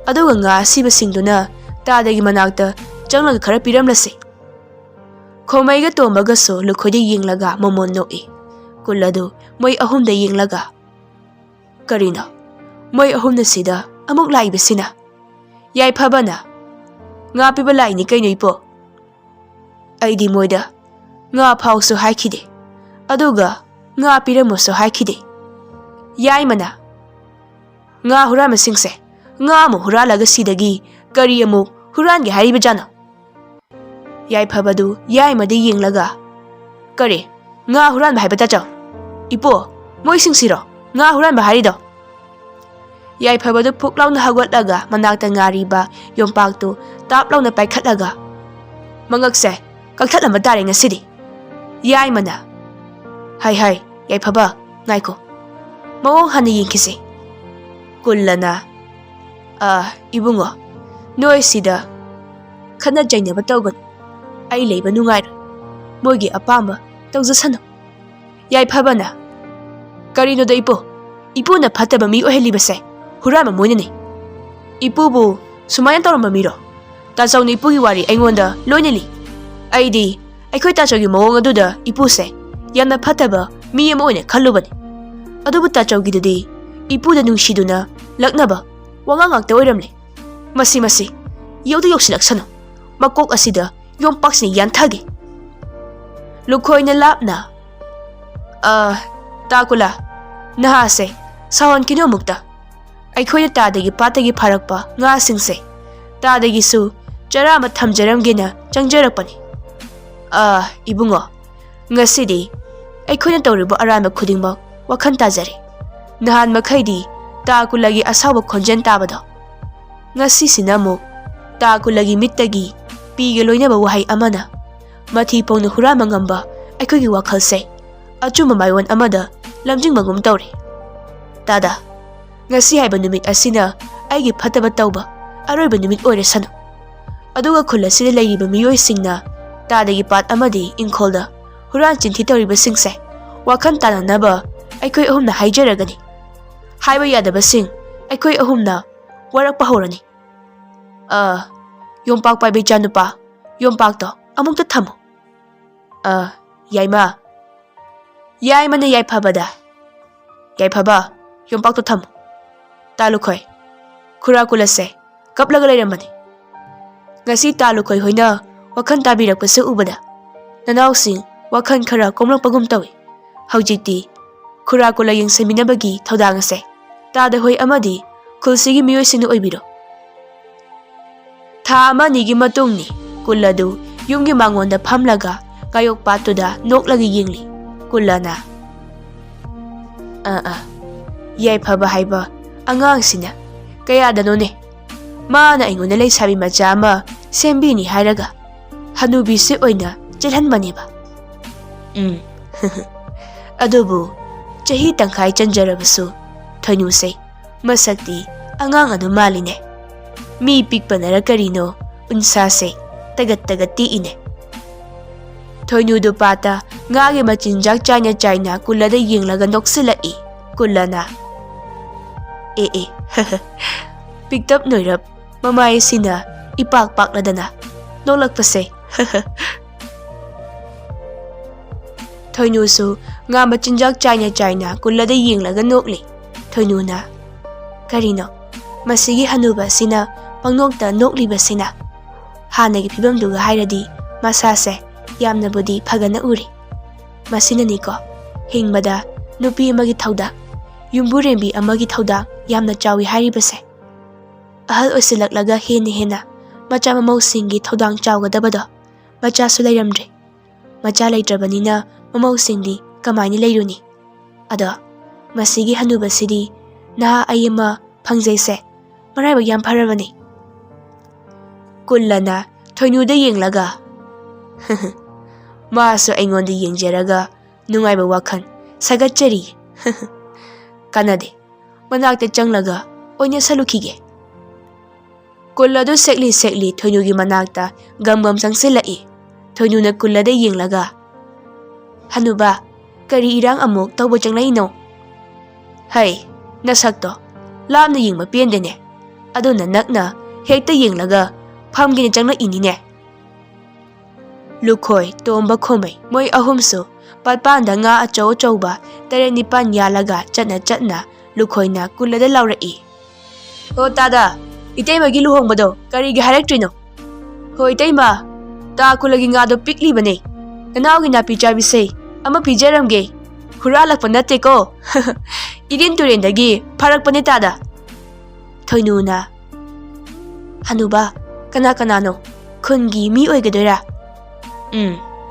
ꯑꯗꯨꯒ ꯉꯥ ꯑꯁꯤꯕꯁꯤꯡꯗꯨꯅ ꯇꯥꯗꯒꯤ ꯃꯅꯥꯛꯇ ꯆꯪꯂꯒ ꯈꯔ ꯄꯤꯔꯝꯂꯁꯤ꯫ ꯈꯣꯃꯩꯒ ꯇꯣꯝꯕꯒꯁꯨ ꯂꯨꯈꯣꯏꯗ ꯌꯦꯡꯂꯒ ꯃꯃꯣꯟ ꯅꯣꯛꯏ꯫ ꯀꯨꯜ ꯑꯗꯨ ꯃꯣꯏ ꯑꯍꯨꯝꯗ ꯌꯦꯡꯂꯒ, ꯀꯔꯤꯅꯣ ꯃꯣꯏ ꯑꯍꯨꯝꯅ ꯁꯤꯗ ꯑꯃꯨꯛ ꯂꯥꯛꯏꯕꯁꯤꯅ? ꯌꯥꯏꯐꯕꯅ ꯉꯥ ꯄꯤꯕ ꯂꯥꯛꯏꯅꯤ ꯀꯩꯅꯣ ꯏꯄꯣ꯫ ꯑꯩꯗꯤ ꯃꯣꯏꯗ ꯉꯥ ꯐꯥꯎꯁꯨ ꯍꯥꯏꯈꯤꯗꯦ, ꯑꯗꯨꯒ ꯉꯥ ꯄꯤꯔꯝꯃꯣꯁꯨ ꯍꯥꯏꯈꯤꯗꯦ꯫ ꯌꯥꯏꯃꯅ, ꯉꯥ ꯍꯨꯔꯥꯟꯕꯁꯤꯡꯁꯦ ꯉꯥ ꯑꯃꯨꯛ ꯍꯨꯔꯥꯜꯂꯒ ꯁꯤꯗꯒꯤ ꯀꯔꯤ ꯑꯃꯨꯛ ꯍꯨꯔꯥꯟꯒꯦ ꯍꯥꯏꯔꯤꯕꯖꯥꯠꯅꯣ? ꯌꯥꯏꯐꯕꯗꯨ ꯌꯥꯏꯃꯗ ꯌꯦꯡꯂꯒ, ꯀꯔꯤ ꯉꯥ ꯍꯨꯔꯥꯟꯕ ꯍꯥꯏꯕ ꯇꯥꯆꯧ? ꯏꯄꯣ, ꯃꯣꯏꯁꯤꯡꯁꯤꯔꯣ ꯉꯥ ꯍꯨꯔꯥꯟꯕ ꯍꯥꯏꯔꯤꯗꯣ? ꯌꯥꯏꯐꯕꯗꯨ ꯐꯨꯛ ꯂꯥꯎꯅ ꯍꯧꯒꯠꯂꯒ ꯃꯅꯥꯛꯇ ꯉꯥꯔꯤꯕ ꯌꯣꯝꯄꯥꯛꯇꯨ ꯇꯥꯞ ꯂꯥꯎꯅ ꯄꯥꯏꯈꯠꯂꯒ, ꯃꯉꯛꯁꯦ ꯀꯛꯊꯠꯂꯝꯕ ꯇꯥꯔꯦ ꯉꯁꯤꯗꯤ꯫ ꯌꯥꯏꯃꯅ, ꯍꯥꯏ ꯌꯥꯏꯐꯕ, ꯉꯥꯏꯈꯣ, ꯃꯑꯣꯡ ꯍꯥꯟꯅ ꯌꯦꯡꯈꯤꯁꯤ꯫ ꯀꯨꯜꯂꯅ, ꯏꯕꯨꯡꯉꯣ, ꯅꯣꯏ ꯁꯤꯗ ꯈꯠꯅ ꯆꯩꯅꯕ ꯇꯧꯒꯅꯨ, ꯑꯩ ꯂꯩꯕ ꯅꯨꯡꯉꯥꯏꯔꯣꯏ, ꯃꯣꯏꯒꯤ ꯑꯄꯥꯝꯕ ꯇꯧꯖꯁꯅꯨ꯫ ꯌꯥꯏꯐꯕꯅ, ꯀꯔꯤꯅꯣꯗ ꯏꯄꯨ, ꯏꯄꯨꯅ ꯐꯠꯇꯕ ꯃꯤ ꯑꯣꯏꯍꯜꯂꯤꯕꯁꯦ ꯍꯨꯔꯥꯟꯕ ꯃꯣꯏꯅꯅꯤ꯫ ꯏꯄꯨꯕꯨ ꯁꯨꯃꯥꯏꯅ ꯇꯧꯔꯝꯕ ꯃꯤꯔꯣ? ꯇꯥꯆꯧꯅ ꯏꯄꯨꯒꯤ ꯋꯥꯔꯤ ꯑꯩꯉꯣꯟꯗ ꯂꯣꯏꯅ ꯂꯤ꯫ ꯑꯩꯗꯤ ꯑꯩꯈꯣꯏ ꯇꯥꯆꯧꯒꯤ ꯃꯑꯣꯡ ꯑꯗꯨꯗ ꯏꯄꯨꯁꯦ ꯌꯥꯝꯅ ꯐꯠꯇꯕ ꯃꯤ ꯑꯃ ꯑꯣꯏꯅ ꯈꯜꯂꯨꯕꯅꯤ꯫ ꯑꯗꯨꯕꯨ ꯇꯥꯆꯧꯒꯤꯗꯨꯗꯤ ꯏꯄꯨꯗ ꯅꯨꯡꯁꯤꯗꯨꯅ ꯂꯛꯅꯕ ꯋꯥꯉꯥꯡ ꯉꯥꯛꯇ ꯑꯣꯏꯔꯝꯂꯦ꯫ ꯃꯁꯤ ꯌꯧꯗ ꯌꯧꯁꯤꯜꯂꯛꯁꯅꯨ, ꯃꯀꯣꯛ ꯑꯁꯤꯗ ꯌꯣꯝꯄꯥꯛꯁꯤꯅ ꯌꯥꯟꯊꯒꯦ꯫ ꯂꯨꯈꯣꯏꯅ ꯂꯥꯞꯅ, ꯇꯥ ꯀꯨꯂꯥ, ꯅꯍꯥꯁꯦ ꯁꯥꯎꯍꯟꯈꯤꯅꯨ ꯑꯃꯨꯛꯇ꯫ ꯑꯩꯈꯣꯏꯅ ꯇꯥꯗꯒꯤ ꯄꯥꯠꯇꯒꯤ ꯐꯥꯔꯛꯄ ꯉꯥꯁꯤꯡꯁꯦ ꯇꯥꯗꯒꯤꯁꯨ ꯆꯔꯥ ꯑꯃ ꯊꯝꯖꯔꯝꯒꯦꯅ ꯆꯪꯖꯔꯛꯄꯅꯤ꯫ ꯏꯕꯨꯡꯉꯣ, ꯉꯁꯤꯗꯤ ꯑꯩꯈꯣꯏꯅ ꯇꯧꯔꯤꯕ ꯑꯔꯥꯟꯕ ꯈꯨꯗꯤꯡꯃꯛ ꯋꯥꯈꯜ ꯇꯥꯖꯔꯦ꯫ ꯅꯍꯥꯟ ꯃꯈꯩꯗꯤ ꯇꯥ ꯀꯨꯜꯂꯒꯤ ꯑꯁꯥꯎꯕ ꯈꯣꯟꯖꯦꯜ ꯇꯥꯕꯗꯣ, ꯉꯁꯤꯁꯤꯅ ꯑꯃꯨꯛ ꯇꯥ ꯀꯨꯜꯂꯒꯤ ꯃꯤꯠꯇꯒꯤ ꯄꯤꯒ ꯂꯣꯏꯅꯕ ꯋꯥꯍꯩ ꯑꯃꯅ ꯃꯊꯤ ꯄꯣꯡꯅ ꯍꯨꯔꯥꯟꯕ ꯉꯝꯕ ꯑꯩꯈꯣꯏꯒꯤ ꯋꯥꯈꯜꯁꯦ ꯑꯆꯨꯝꯕ ꯃꯥꯏꯑꯣꯟ ꯑꯃꯗ ꯂꯝꯖꯤꯡꯕꯒꯨꯝ ꯇꯧꯔꯦ꯫ ꯇꯥꯗ, ꯉꯁꯤ ꯍꯥꯏꯕ ꯅꯨꯃꯤꯠ ꯑꯁꯤꯅ ꯑꯩꯒꯤ ꯐꯠꯇꯕ ꯇꯧꯕ ꯑꯔꯣꯏꯕ ꯅꯨꯃꯤꯠ ꯑꯣꯏꯔꯁꯅꯨ, ꯑꯗꯨꯒ ꯈꯨꯜ ꯑꯁꯤꯗ ꯂꯩꯔꯤꯕ ꯃꯤꯑꯣꯏꯁꯤꯡꯅ ꯇꯥꯗꯒꯤ ꯄꯥꯠ ꯑꯃꯗꯤ ꯏꯪꯈꯣꯜꯗ ꯍꯨꯔꯥꯟ ꯆꯤꯟꯊꯤ ꯇꯧꯔꯤꯕꯁꯤꯡꯁꯦ ꯋꯥꯈꯜ ꯇꯥꯅꯅꯕ ꯑꯩꯈꯣꯏ ꯑꯍꯨꯝꯅ ꯍꯥꯏꯖꯔꯒꯅꯤ꯫ ꯍꯥꯏꯕ ꯌꯥꯗꯕꯁꯤꯡ ꯑꯩꯈꯣই ꯑꯍꯨꯝꯅ ꯋꯥꯔꯛꯄ ꯍꯧꯔꯅꯤ꯫ ꯌꯣꯝꯄꯥꯛ ꯄꯥꯏꯕ ꯏꯆꯥꯅꯨꯄꯥ, ꯌꯣꯝꯄꯥꯛꯇꯣ ꯑꯃꯨꯛꯇ ꯊꯝꯃꯨ꯫ ꯌꯥꯏꯃ꯫ ꯌꯥꯏꯃꯅ ꯌꯥꯏꯐꯕꯗ, ꯌꯥꯏꯐꯕ, ꯌꯣꯝꯄꯥꯛꯇꯣ ꯊꯝꯃꯨ꯫ ꯇꯥ ꯂꯨꯈꯣꯏ, ꯈꯨꯔꯥ ꯀꯨꯜꯂꯁꯦ ꯀꯞꯂꯒ ꯂꯩꯔꯝꯕꯅꯤ꯫ ꯉꯁꯤ ꯇꯥ ꯂꯨꯈꯣꯏ ꯍꯣꯏꯅ ꯋꯥꯈꯜ ꯇꯥꯕꯤꯔꯛꯄꯁꯦ ꯎꯕꯗ ꯅꯅꯥꯎꯁꯤꯡ ꯋꯥꯈꯜ ꯈꯔ ꯀꯣꯝꯂꯛꯄꯒꯨꯝ ꯇꯧꯏ꯫ ꯍꯧꯖꯤꯛꯇꯤ ꯈꯨꯔꯥ ꯀꯨꯜꯂ ꯌꯦꯡꯁꯤꯟꯃꯤꯟꯅꯕꯒꯤ ꯊꯧꯗꯥꯡ ꯑꯁꯦ ꯇꯥꯗ ꯍꯣꯏ ꯑꯃꯗꯤ ꯈꯨꯜꯁꯤꯒꯤ ꯃꯤꯑꯣꯏꯁꯤꯡꯅ ꯑꯣꯏꯕꯤꯔꯣ꯫ ꯊꯥ ꯑꯃ ꯑꯅꯤꯒꯤ ꯃꯇꯨꯡꯅꯤ ꯀꯨꯜ ꯑꯗꯨ ꯌꯨꯝꯒꯤ ꯃꯥꯡꯒꯣꯟꯗ ꯐꯝꯂꯒ ꯉꯥꯌꯣꯛꯄꯥꯠꯇꯨꯗ ꯅꯣꯛꯂꯒ ꯌꯦꯡꯂꯤ꯫ ꯀꯨꯜꯂꯅ, ꯌꯥꯏꯐꯕ ꯍꯥꯏꯕ ꯑꯉꯥꯡꯁꯤꯅ ꯀꯌꯥꯗꯅꯣꯅꯦ, ꯃꯥꯅ ꯑꯩꯉꯣꯟꯗ ꯂꯩꯁꯥꯕꯤ ꯃꯆꯥ ꯑꯃ ꯁꯦꯝꯕꯤꯅꯤ ꯍꯥꯏꯔꯒ ꯍꯅꯨꯕꯤꯁꯦ ꯑꯣꯏꯅ ꯆꯦꯜꯍꯟꯕꯅꯦꯕ꯫ ꯑꯗꯨꯕꯨ ꯆꯍꯤ ꯇꯪꯈꯥꯏ ꯆꯟꯖꯔꯕꯁꯨ ꯊꯣꯏꯅꯨꯁꯦ ꯃꯁꯛꯇꯤ ꯑꯉꯥꯡ ꯑꯗꯨ ꯃꯥꯜꯂꯤꯅꯦ꯫ ꯃꯤ ꯄꯤꯛꯄꯅꯔ ꯀꯔꯤꯅꯣ ꯎꯟꯁꯥꯁꯦ ꯇꯒꯠ ꯇꯦꯛꯏꯅꯦ꯫ ꯊꯣꯏꯅꯨꯗꯨ ꯄꯥꯠꯇ ꯉꯥꯒꯤ ꯃꯆꯤꯟꯖꯥꯛ ꯆꯥꯏꯅ ꯀꯨꯜꯂꯗ ꯌꯦꯡꯂꯒ ꯅꯣꯛꯁꯤꯜꯂꯛꯏ꯫ ꯀꯨꯜꯂꯅ, ꯄꯤꯛꯇꯞ ꯅꯣꯏꯔꯞ ꯃꯃꯥꯏꯁꯤꯅ ꯏꯄꯥꯛ ꯄꯥꯛꯂꯗꯅ ꯅꯣꯛꯂꯛꯄꯁꯦ꯫ ꯊꯣꯏꯅꯨꯁꯨ ꯉꯥ ꯃꯆꯤꯟꯖꯥꯛ ꯆꯥꯏꯅ ꯀꯨꯜꯂꯗ ꯌꯦꯡꯂꯒ ꯅꯣꯛꯂꯤ꯫ ꯊꯣꯏꯅꯨꯅ, ꯀꯔꯤꯅꯣ ꯃꯁꯤꯒꯤ ꯍꯅꯨꯕ ꯑꯁꯤꯅ ꯄꯪꯅꯣꯛꯇ ꯅꯣꯛꯂꯤꯕꯁꯤꯅ? ꯍꯥꯟꯅꯒꯤ ꯐꯤꯕꯝꯗꯨꯒ ꯍꯥꯏꯔꯗꯤ ꯃꯁꯥꯁꯦ ꯌꯥꯝꯅꯕꯨꯗꯤ ꯐꯒꯅ ꯎꯔꯤ꯫ ꯃꯁꯤꯅꯅꯤꯀꯣ ꯍꯤꯡꯕꯗ ꯅꯨꯄꯤ ꯑꯃꯒꯤ ꯊꯧꯗꯥꯡ ꯌꯨꯝꯕꯨꯔꯦꯝꯕꯤ ꯑꯃꯒꯤ ꯊꯧꯗꯥꯡ ꯌꯥꯝꯅ ꯆꯥꯎꯏ ꯍꯥꯏꯔꯤꯕꯁꯦ꯫ ꯑꯍꯜ ꯑꯣꯏꯁꯤꯜꯂꯛꯂꯒ ꯍꯦꯟꯅ ꯃꯆꯥ ꯃꯃꯧꯁꯤꯡꯒꯤ ꯊꯧꯗꯥꯡ ꯆꯥꯎꯒꯗꯕꯗꯣ ꯃꯆꯥꯁꯨ ꯂꯩꯔꯝꯗ꯭ꯔꯦ꯫ ꯃꯆꯥ ꯂꯩꯇ꯭ꯔꯕꯅꯤꯅ ꯃꯃꯧꯁꯤꯡꯗꯤ ꯀꯃꯥꯏꯅ ꯂꯩꯔꯨꯅꯤ? ꯑꯗꯣ ꯃꯁꯤꯒꯤ ꯍꯅꯨꯕꯁꯤꯗꯤ ꯅꯍꯥ ꯑꯩ ꯑꯃ ꯐꯪꯖꯩꯁꯦ ꯃꯔꯥꯏꯕꯛ ꯌꯥꯝ ꯐꯔꯕꯅꯤ꯫ ꯀꯨꯜꯂꯅ ꯊꯣꯏꯅꯨꯗ ꯌꯦꯡꯂꯒ ꯃꯥꯁꯨ ꯑꯩꯉꯣꯟꯗ ꯌꯦꯡꯖꯔꯒ ꯅꯨꯡꯉꯥꯏꯕ ꯋꯥꯈꯜ ꯁꯥꯒꯠꯆꯔꯤ꯫ ꯀꯥꯟꯅꯗꯦ, ꯃꯅꯥꯛꯇ ꯆꯪꯂꯒ ꯑꯣꯏꯅ ꯁꯜꯂꯨꯈꯤꯒꯦ꯫ ꯀꯨꯜ ꯑꯗꯨ ꯁꯦꯛꯂꯤ ꯊꯣꯏꯅꯨꯒꯤ ꯃꯅꯥꯛꯇ ꯒꯝ ꯆꯪꯁꯤꯜꯂꯛꯏ꯫ ꯊꯣꯏꯅꯨꯅ ꯀꯨꯜꯂꯗ ꯌꯦꯡꯂꯒ, ꯍꯅꯨꯕ, ꯀꯔꯤ ꯏꯔꯥꯡ ꯑꯃꯨꯛ ꯇꯧꯕ ꯆꯪꯂꯛꯏꯅꯣ? ꯍꯩ, ꯅꯁꯛꯇꯣ ꯂꯥꯞꯅ ꯌꯦꯡꯕ ꯄꯦꯟꯗꯦꯅꯦ, ꯑꯗꯨꯅ ꯅꯛꯅ ꯍꯦꯛꯇ ꯌꯦꯡꯂꯒ ꯐꯝꯒꯦꯅ ꯆꯪꯂꯛꯏꯅꯤꯅꯦ꯫ ꯂꯨꯈꯣꯏ, ꯇꯣꯝꯕ, ꯈꯣꯃꯩ ꯃꯣꯏ ꯑꯍꯨꯝꯁꯨ ꯄꯥꯠꯄꯥꯟꯗ ꯉꯥ ꯑꯆꯧ-ꯑꯆꯧꯕ 7-9 ꯌꯥꯜꯂꯒ ꯆꯠꯅ ꯂꯨꯈꯣꯏꯅ ꯀꯨꯜꯂꯗ ꯂꯥꯎꯔꯛꯏ꯫ "ꯍꯣ ꯇꯥꯗ, ꯏꯇꯩꯃꯒꯤ ꯂꯨꯍꯣꯡꯕꯗꯣ ꯀꯔꯤꯒꯤ ꯍꯥꯏꯔꯛꯇ꯭ꯔꯤꯅꯣ?" "ꯍꯣ ꯏꯇꯩꯃ, ꯇꯥ ꯀꯨꯜꯂꯒꯤ ꯉꯥꯗꯣ ꯄꯤꯛꯂꯤꯕꯅꯦ, ꯅꯅꯥꯎꯒꯤ ꯅꯥꯄꯤ ꯆꯥꯕꯤꯁꯦ ꯑꯃ ꯄꯤꯖꯔꯝꯒꯦ, ꯍꯨꯔꯥꯜꯂꯛꯄ ꯅꯠꯇꯦꯀꯣ, ꯏꯔꯤꯟ ꯇꯨꯔꯦꯟꯗꯒꯤ ꯐꯥꯔꯛꯄꯅꯦ ꯇꯥꯗ." ꯊꯣꯏꯅꯨꯅ, "ꯍꯅꯨꯕ, ꯀꯅꯥꯅꯣ? ꯈꯨꯟꯒꯤ ꯃꯤ ꯑꯣꯏꯒꯗꯣꯏꯔꯥ?"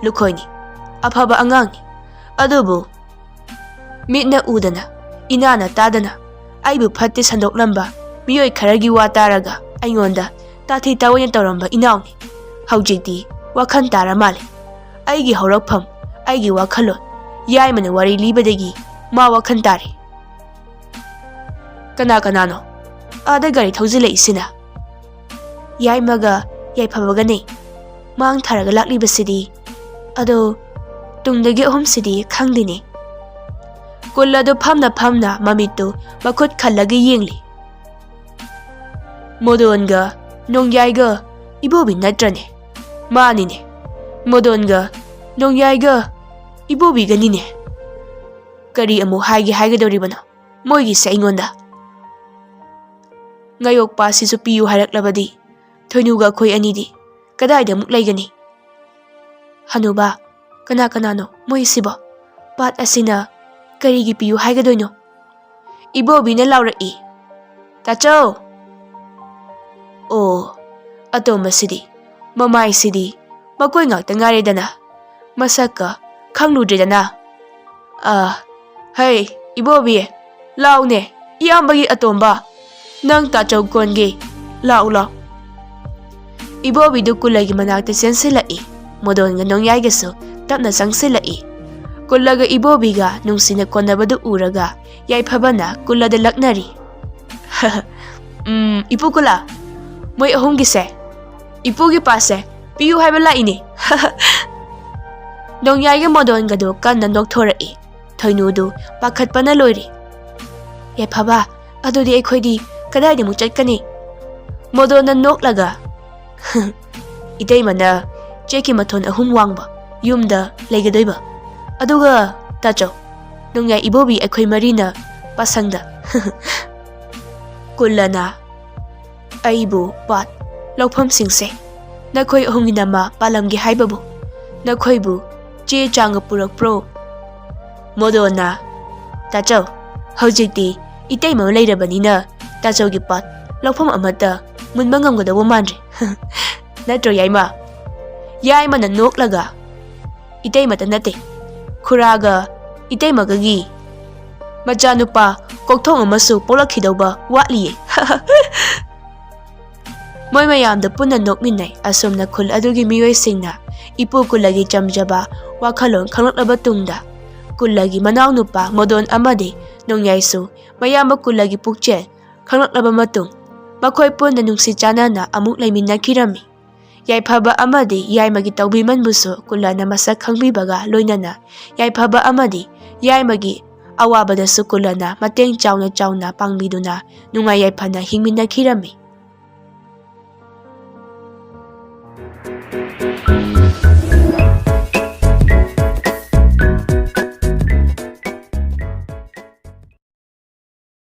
"ꯂꯨꯈꯣꯏꯅꯤ, ꯑꯐꯕ ꯑꯉꯥꯡꯅꯤ, ꯑꯗꯨꯕꯨ ꯃꯤꯠꯅ ꯎꯗꯅ ꯏꯅꯥꯅ ꯇꯥꯗꯅ ꯑꯩꯕꯨ ꯐꯠꯇꯦ ꯁꯟꯗꯣꯛꯂꯝꯕ ꯃꯤꯑꯣꯏ ꯈꯔꯒꯤ ꯋꯥ ꯇꯥꯔꯒ ꯑꯩꯉꯣꯟꯗ ꯇꯥꯊꯤ ꯇꯥꯑꯣꯏꯅ ꯇꯧꯔꯝꯕ ꯏꯅꯥꯎꯅꯤ꯫ ꯍꯧꯖꯤꯛꯇꯤ ꯋꯥꯈꯜ ꯇꯥꯔ ꯃꯥꯜꯂꯦ꯫ ꯑꯩꯒꯤ ꯍꯧꯔꯛꯐꯝ, ꯑꯩꯒꯤ ꯋꯥꯈꯜꯂꯣꯟ, ꯌꯥꯏꯃꯅ ꯋꯥꯔꯤ ꯂꯤꯕꯗꯒꯤ ꯃꯥ ꯋꯥꯈꯜ ꯇꯥꯔꯦ." "ꯀꯅꯥꯅꯣ ꯑꯥꯗ ꯒꯥꯔꯤ ꯊꯧꯖꯤꯜꯂꯛꯏꯁꯤꯅ?" "ꯌꯥꯏꯃꯒ ꯌꯥꯏꯐꯕꯒꯅꯦ ꯃꯥꯡ ꯊꯥꯔꯒ ꯂꯥꯛꯂꯤꯕꯁꯤꯗꯤ, ꯑꯗꯣ ꯇꯨꯡꯗꯒꯤ ꯑꯍꯨꯝꯁꯤꯗꯤ ꯈꯪꯗꯦꯅꯦ." ꯀꯨꯜ ꯑꯗꯨ ꯐꯝꯅ ꯃꯃꯤꯠꯇꯨ ꯃꯈꯨꯠ ꯈꯜꯂꯒ ꯌꯦꯡꯂꯤ꯫ "ꯃꯣꯗꯣꯟꯒ ꯅꯣꯡꯌꯥꯏꯒ ꯏꯕꯣꯕꯤ ꯅꯠꯇ꯭ꯔꯅꯦ?" "ꯃꯥꯅꯤꯅꯦ, ꯃꯣꯗꯣꯟꯒ ꯅꯣꯡꯌꯥꯏꯒ ꯏꯕꯣꯕꯤꯒꯅꯤꯅꯦ꯫ ꯀꯔꯤ ꯑꯃꯨꯛ ꯍꯥꯏꯒꯗꯧꯔꯤꯕꯅꯣ ꯃꯣꯏꯒꯤꯁꯦ ꯑꯩꯉꯣꯟꯗ?" "ꯉꯥꯌꯣꯛꯄꯥꯁꯤꯁꯨ ꯄꯤꯌꯨ ꯍꯥꯏꯔꯛꯂꯕꯗꯤ ꯊꯣꯏꯅꯨꯒ ꯑꯩꯈꯣই ꯑꯅꯤꯗꯤ ꯀꯗꯥꯏꯗ ꯑꯃꯨꯛ ꯂꯩꯒꯅꯤ?" "ꯍꯅꯨꯕ, ꯀꯅꯥꯅꯣ ꯃꯣꯏꯁꯤꯕꯣ? ꯄꯥꯠ ꯑꯁꯤꯅ ꯀꯔꯤꯒꯤ ꯄꯤꯌꯨ ꯍꯥꯏꯒꯗꯣꯏꯅꯣ?" ꯏꯕꯣꯕꯤꯅ ꯂꯥꯎꯔꯛꯏ꯫ "ꯇꯥꯆꯧ!" "ꯑꯣ, ꯑꯇꯣꯝꯕꯁꯤꯗꯤ, ꯃꯃꯥꯏꯁꯤꯗꯤ ꯃꯀꯣꯏ ꯉꯥꯛꯇ ꯉꯥꯏꯔꯦꯗꯅ, ꯃꯁꯛꯀ ꯈꯪꯂꯨꯗ꯭ꯔꯦꯗꯅ." "ꯍꯩ ꯏꯕꯣꯕꯤ, ꯂꯥꯎꯅꯦ ꯏꯌꯥꯝꯕꯒꯤ ꯑꯇꯣꯝꯕ, ꯅꯪ ꯇꯥꯆꯧ ꯀꯣꯟꯒꯦ, ꯂꯥꯎ." ꯏꯕꯣꯕꯤꯗꯨ ꯀꯨꯜꯂꯒꯤ ꯃꯅꯥꯛꯇ ꯆꯦꯟꯁꯤꯜꯂꯛꯏ꯫ ꯃꯣꯗꯣꯟꯒ ꯅꯣꯡꯌꯥꯏꯒꯁꯨ ꯇꯞꯅ ꯆꯪꯁꯤꯜꯂꯛꯏ꯫ ꯀꯨꯜꯂꯒ ꯏꯕꯣꯕꯤꯒ ꯅꯨꯡꯁꯤꯅ ꯀꯣꯟꯅꯕꯗꯨ ꯎꯔꯒ ꯌꯥꯏꯐꯕꯅ ꯀꯨꯜꯂꯗ ꯂꯛꯅꯔꯤ꯫ "ꯏꯄꯨ ꯀꯨꯜꯂ, ꯃꯣꯏ ꯑꯍꯨꯝꯒꯤꯁꯦ ꯏꯄꯨꯒꯤ ꯄꯥꯠꯁꯦ ꯄꯤꯌꯨ ꯍꯥꯏꯕ ꯂꯥꯛꯏꯅꯦ." ꯅꯣꯡꯌꯥꯏꯒ ꯃꯣꯗꯣꯟꯒꯗꯨ ꯀꯟꯅ ꯅꯣꯛꯊꯣꯔꯛꯏ꯫ ꯊꯣꯏꯅꯨꯗꯨ ꯄꯥꯈꯠꯄꯅ ꯂꯣꯏꯔꯤ꯫ "ꯌꯥꯏꯐꯕ, ꯑꯗꯨꯗꯤ ꯑꯩꯈꯣꯏꯗꯤ ꯀꯗꯥꯏꯗ ꯑꯃꯨꯛ ꯆꯠꯀꯅꯤ?" ꯃꯣꯗꯣꯟꯅ ꯅꯣꯛꯂꯒ, "ꯏꯇꯩꯃꯅ ꯆꯦꯛꯀꯤ ꯃꯊꯣꯟ 3 ꯋꯥꯡꯕ ꯌꯨꯝꯗ ꯂꯩꯒꯗꯣꯏꯕ, ꯑꯗꯨꯒ ꯇꯥꯆꯧ, ꯅꯣꯡꯌꯥꯏ, ꯏꯕꯣꯕꯤ ꯑꯩꯈꯣꯏ ꯃꯔꯤꯅ ꯄꯥꯁꯪꯗ." ꯀꯨꯜꯂꯅ, "ꯑꯩꯕꯨ ꯄꯥꯠ ꯂꯧꯐꯝꯁꯤꯡꯁꯦ ꯅꯈꯣꯏ ꯑꯍꯨꯝꯒꯤ ꯅꯃꯥ ꯄꯥꯜꯂꯝꯒꯦ ꯍꯥꯏꯕꯕꯨ ꯅꯈꯣꯏꯕꯨ ꯆꯦ ꯆꯥꯡꯒ ꯄꯨꯔꯛꯄ꯭ꯔꯣ?" ꯃꯣꯗꯣꯟꯅ, "ꯇꯥꯆꯧ, ꯍꯧꯖꯤꯛꯇꯤ ꯏꯇꯩꯃ ꯂꯩꯔꯕꯅꯤꯅ ꯇꯥꯆꯧꯒꯤ ꯄꯥꯠ ꯂꯧꯐꯝ ꯑꯃꯠꯇ ꯃꯨꯟꯕ ꯉꯝꯒꯗꯧꯕ ꯃꯥꯟꯗ꯭ꯔꯦ, ꯅꯠꯇ꯭ꯔꯣ ꯌꯥꯏꯃ?" ꯌꯥꯏꯃꯅ ꯅꯣꯛꯂꯒ, "ꯏꯇꯩꯃꯇ ꯅꯠꯇꯦ, ꯈꯨꯔꯥꯒ ꯏꯇꯩꯃꯒꯒꯤ ꯃꯆꯥꯅꯨꯄꯥ ꯀꯣꯛꯊꯣꯡ ꯑꯃꯁꯨ ꯄꯣꯛꯂꯛꯈꯤꯗꯧꯕ ꯋꯥꯠꯂꯤꯌꯦ." ꯃꯣꯏ ꯃꯌꯥꯝꯗ ꯄꯨꯟꯅ ꯅꯣꯛꯃꯤꯟꯅꯩ꯫ ꯑꯁꯨꯝꯅ ꯈꯨꯜ ꯑꯗꯨꯒꯤ ꯃꯤꯑꯣꯏꯁꯤꯡꯅ ꯏꯄꯨ ꯀꯨꯜꯂꯒꯤ ꯆꯝꯖꯕ ꯋꯥꯈꯜꯂꯣꯟ ꯈꯪꯂꯛꯂꯕ ꯇꯨꯡꯗ ꯀꯨꯜꯂꯒꯤ ꯃꯅꯥꯎꯅꯨꯄꯥ ꯃꯣꯗꯣꯟ ꯑꯃꯗꯤ ꯅꯣꯡꯌꯥꯏꯁꯨ ꯃꯌꯥꯝꯕ ꯀꯨꯜꯂꯒꯤ ꯄꯨꯛꯆꯦꯜ ꯈꯪꯂꯛꯂꯕ ꯃꯇꯨꯡ ꯃꯈꯣꯏ ꯄꯨꯟꯅ ꯅꯨꯡꯁꯤ ꯆꯥꯟꯅꯅ ꯑꯃꯨꯛ ꯂꯩꯃꯤꯟꯅꯈꯤꯔꯝꯃꯤ꯫ ꯌꯥꯏꯐꯕ ꯑꯃꯗꯤ ꯌꯥꯏꯃꯒꯤ ꯇꯧꯕꯤꯃꯟꯕꯨꯁꯨ ꯀꯨꯜꯂꯅ ꯃꯁꯛ ꯈꯪꯕꯤꯕꯒ ꯂꯣꯏꯅꯅ ꯌꯥꯏꯐꯕ ꯑꯃꯗꯤ ꯌꯥꯏꯃꯒꯤ ꯑꯋꯥꯕꯗꯁꯨ ꯀꯨꯜꯂꯅ ꯃꯇꯦꯡ ꯆꯥꯎꯅ ꯄꯥꯡꯕꯤꯗꯨꯅ ꯅꯨꯡꯉꯥꯏ ꯌꯥꯏꯐꯅ ꯍꯤꯡꯃꯤꯟꯅꯈꯤꯔꯝꯃꯤ꯫